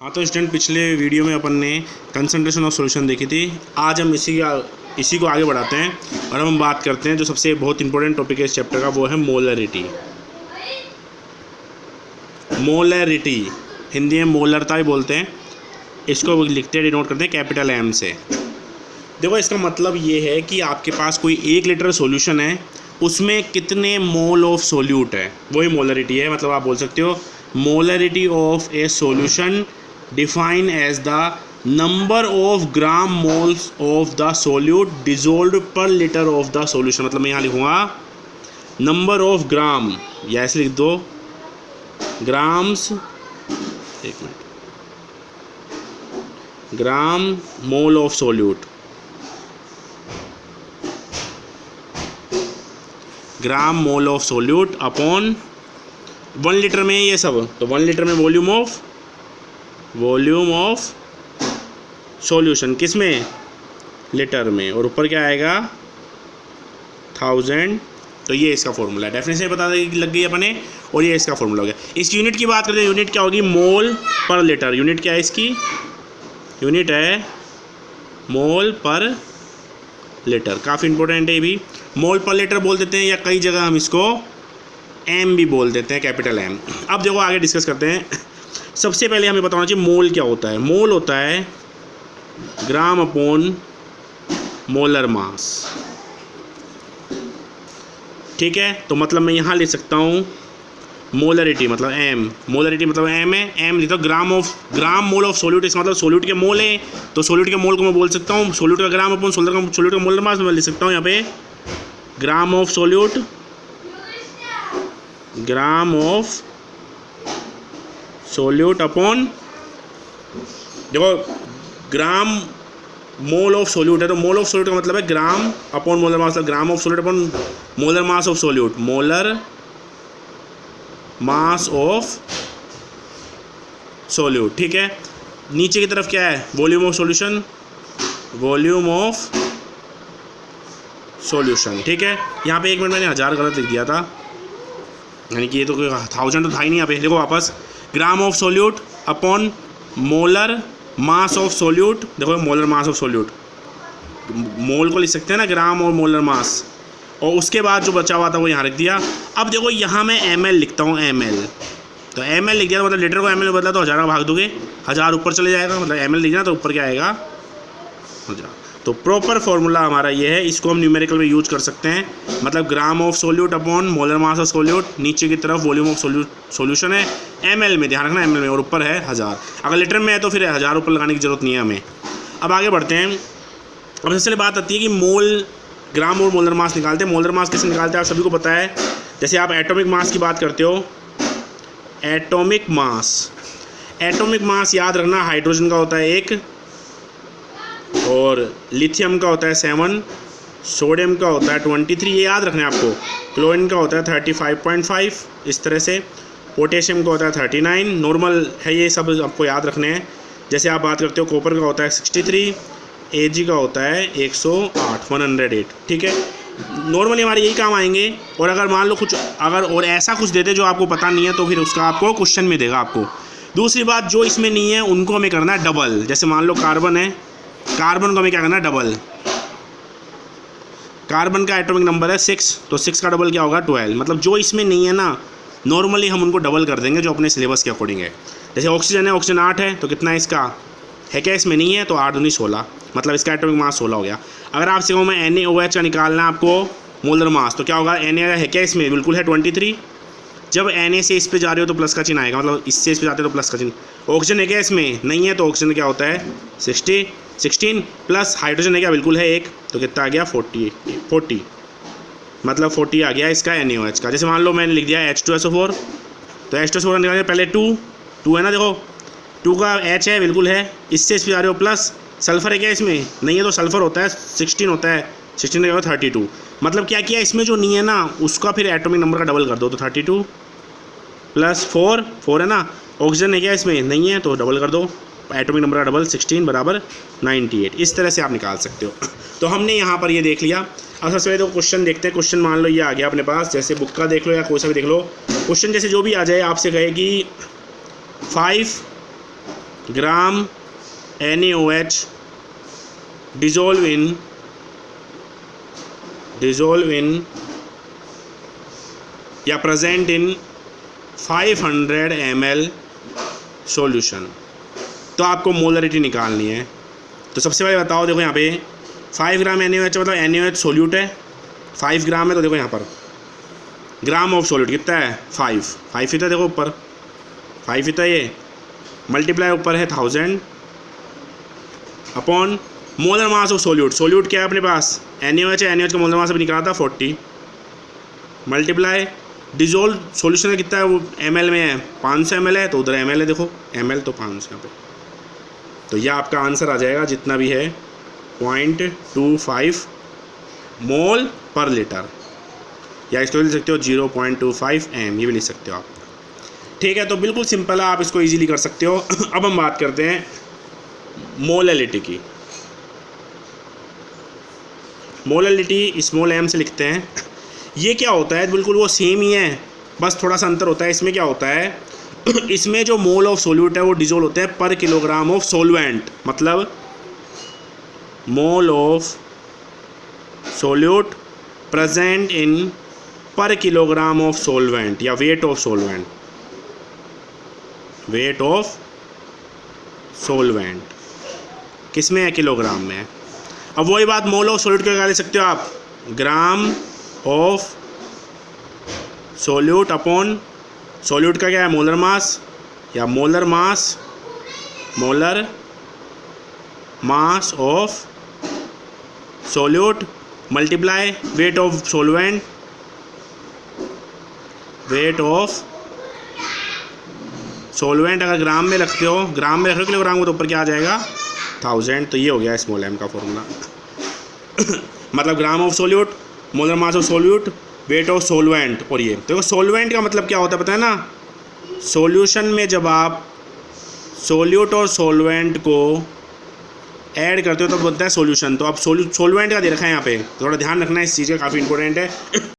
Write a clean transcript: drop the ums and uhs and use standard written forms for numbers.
हाँ तो स्टूडेंट, पिछले वीडियो में अपन ने कंसंट्रेशन ऑफ सॉल्यूशन देखी थी। आज हम इसी को आगे बढ़ाते हैं और हम बात करते हैं जो सबसे बहुत इंपॉर्टेंट टॉपिक है इस चैप्टर का, वो है मोलरिटी। मोलरिटी हिंदी में मोलरता ही बोलते हैं। इसको लिखते डिनोट करते हैं कैपिटल एम से। देखो, इसका मतलब ये है कि आपके पास कोई 1 लीटर सॉल्यूशन है, उसमें कितने मोल ऑफ सोल्यूट है, वही मोलरिटी है। मतलब आप बोल सकते हो molarity of a solution define as the number of gram moles of the solute dissolve per litre of the solution. मतलब मैं यहाँ लिखूँगा नंबर ऑफ ग्राम, या ऐसे लिख दो ग्राम्स, एक minute, gram mole of solute, gram mole of solute upon 1 litre में ये सब, तो 1 लीटर में वॉल्यूम ऑफ सॉल्यूशन किस में, लीटर में, और ऊपर क्या आएगा 1000। तो ये इसका फॉर्मूला है। डेफिनेशन पता लग गई अपने, और ये इसका फॉर्मूला हो गया। इस यूनिट की बात करते हैं, यूनिट क्या होगी, मोल पर लीटर। यूनिट क्या है इसकी, यूनिट है मोल पर लीटर। काफ़ी इंपॉर्टेंट है ये भी। मोल पर लीटर बोल देते हैं, या कई जगह हम इसको एम भी बोल देते हैं, कैपिटल एम। अब देखो आगे डिस्कस करते हैं। सबसे पहले हमें बताना चाहिए मोल क्या होता है। मोल होता है ग्राम अपॉन मोलर मास। ठीक है, तो मतलब मैं यहाँ लिख सकता हूँ मोलरिटी मतलब एम, मोलरिटी मतलब एम है, एम लिखता हूँ ग्राम मोल ऑफ सोल्यूट। इसका मतलब सोल्यूट के मोल है, तो सोल्यूट के मोल को मैं बोल सकता हूँ सोल्यूट का ग्राम अपॉन सोल्यूट का मोलर मास। मैं लिख सकता हूँ यहाँ पे gram of solute, gram of solute upon, देखो ग्राम मोल ऑफ सोल्यूट है, तो मोल ऑफ सोल्यूट का मतलब है ग्राम upon molar mass, gram of solute upon molar mass of solute, molar mass of solute. ठीक है, नीचे की तरफ क्या है, volume of solution, volume of solution. ठीक है, यहाँ पे 1 मिनट मैंने 1000 गलत लिख दिया था, यानी कि ये तो कोई 1000 तो था ही नहीं यहाँ पे। देखो वापस, gram of solute upon molar mass of solute. देखो मोलर मास ऑफ सोल्यूट, मोल को लिख सकते हैं ना, ग्राम और मोलर मास, और उसके बाद जो बचा हुआ था वो यहाँ रख दिया। अब देखो यहाँ मैं ml लिखता हूँ, ml, तो ml लिख दिया, मतलब लीटर को ml में बदला तो 1000 का भाग दोगे, 1000 ऊपर चले जाएगा, मतलब ml लिखना तो ऊपर क्या आएगा 1000। तो प्रॉपर फॉर्मूला हमारा ये है, इसको हम न्यूमेरिकल में यूज कर सकते हैं। मतलब gram of solute upon molar mass of solute, नीचे की तरफ वॉल्यूम ऑफ सोल्यूशन है ml में, ध्यान रखना ml में, और ऊपर है 1000। अगर लीटर में है तो फिर 1000 ऊपर लगाने की जरूरत नहीं है हमें। अब आगे बढ़ते हैं। अब सबसे बात आती है कि मोल, ग्राम और मोलर मास निकालते हैं। मोलर मास कैसे निकालते हैं आप सभी को पता है। जैसे आप एटॉमिक मास की बात करते हो, एटॉमिक मास याद रखना, हाइड्रोजन का होता है 1, और लिथियम का होता है 7, सोडियम का होता है 23, ये याद रखना है आपको। क्लोरीन का होता है 35.5, इस तरह से। पोटेशियम का होता है 39, नॉर्मल है, ये सब आपको याद रखने हैं। जैसे आप बात करते हो कॉपर का होता है 63, Ag का होता है 108। ठीक है, नॉर्मली हमारे यही काम आएंगे। और अगर मान लो कुछ अगर और ऐसा कुछ देते जो आपको पता नहीं है, तो फिर उसका आपको क्वेश्चन में देगा आपको। दूसरी बात, जो इसमें नहीं है उनको हमें करना है डबल। जैसे मान लो कार्बन है, कार्बन को हमें क्या करना है, डबल। कार्बन का एटॉमिक नंबर है 6, तो 6 का डबल क्या होगा 12। मतलब जो इसमें नहीं है ना, नॉर्मली हम उनको डबल कर देंगे जो अपने सिलेबस के अकॉर्डिंग है। जैसे ऑक्सीजन है, ऑक्सीजन 8 है, तो कितना है इसका, है क्या, इसमें नहीं है, तो 8 दूनी 16, मतलब इसका एटॉमिक मास 16 हो गया। अगर आपसे कहूँ मैं NaOH का निकालना है आपको मोलर मास, तो क्या होगा, Na है क्या इसमें, बिल्कुल है 23। जब Na से इस पे जा रहे हो तो प्लस का चिन्ह आएगा, मतलब इससे इस पे जाते हो तो प्लस का चिन्ह। ऑक्सीजन है क्या इसमें, नहीं है, तो ऑक्सीजन क्या होता है 16 प्लस हाइड्रोजन है क्या, बिल्कुल है 1, तो कितना आ गया 40, मतलब 40 आ गया इसका NaOH का। जैसे मान लो मैंने लिख दिया H2SO4, तो H2SO4 निकालेंगे पहले 2 है ना, देखो 2 का H है, बिल्कुल है, इससे इस पे जा रहे हो प्लस। सल्फर है क्या इसमें, नहीं है, तो सल्फर होता है 16 होता है, 16 का 32। मतलब क्या किया, इसमें जो नहीं है ना उसका फिर एटॉमिक नंबर का डबल कर दो, तो 32 प्लस 4 है ना। ऑक्सीजन है क्या इसमें, नहीं है, तो डबल कर दो, एटॉमिक नंबर का डबल 16 बराबर 98। इस तरह से आप निकाल सकते हो। तो हमने यहाँ पर ये देख लिया। अब सबसे पहले तो क्वेश्चन देखते हैं। क्वेश्चन मान लो ये आ गया अपने पास, जैसे बुक का देख लो या कोई सा भी देख लो। क्वेश्चन जैसे जो भी आ जाए, आपसे कहे कि 5 ग्राम NaOH dissolve in या प्रेजेंट इन 500 ml सॉल्यूशन। तो आपको मोलरिटी निकालनी है। तो सबसे पहले बताओ, देखो यहाँ पे 5 ग्राम NaOH मतलब NaOH सोल्यूट है, 5 ग्राम है। तो देखो यहाँ पर ग्राम ऑफ सोल्यूट कितना है 5 ही था, देखो ऊपर 5 ही था, ये मल्टीप्लाई ऊपर है 1000 upon molar mass of solute. Solute क्या है अपने पास NaOH है, NaOH का मोलर मास अभी निकाला था 40 मल्टीप्लाई डिजोल्व सॉल्यूशन कितना है वो ml में है 500 ml है, तो उधर ml है, देखो ml तो 500 यहाँ पे। तो यह आपका आंसर आ जाएगा जितना भी है 0.25 मोल पर लीटर, या इसको लिख सकते हो 0.25 m, ये भी लिख सकते हो आप। ठीक है, तो बिल्कुल सिंपल है, आप इसको इजीली कर सकते हो। अब हम बात करते हैं मोलैलिटी की। मोलैलिटी स्मॉल m से लिखते हैं। ये क्या होता है, बिल्कुल वो सेम ही है, बस थोड़ा सा अंतर होता है। इसमें क्या होता है, इसमें जो मोल ऑफ सोल्यूट है वो डिजोल्व होते हैं पर किलोग्राम ऑफ सोलवेंट, मतलब mole of solute present in पर किलोग्राम ऑफ सोलवेंट, या weight of solvent, weight of solvent किस में है, किलोग्राम में है। अब वही बात मोल ऑफ सोल्यूट क्या ले सकते हो आप, gram of solute upon solute का क्या है मोलर मास, या molar mass of solute multiply weight of solvent, weight of solvent अगर ग्राम में रखते हो, ग्राम में रख रहे हो किलोग्राम को, तो ऊपर क्या आ जाएगा 1000। तो ये हो गया स्मॉल m का फॉर्मूला। मतलब gram of solute, molar mass of solute, weight of solvent. और ये देखो सोलवेंट का मतलब क्या होता है पता है ना, सॉल्यूशन में जब आप सोल्यूट और सोलवेंट को ऐड करते हो तो बनता है सॉल्यूशन। तो अब सोलवेंट का दे रखा है यहाँ पे, थोड़ा ध्यान रखना है इस चीज़ का, काफ़ी इंपॉर्टेंट है।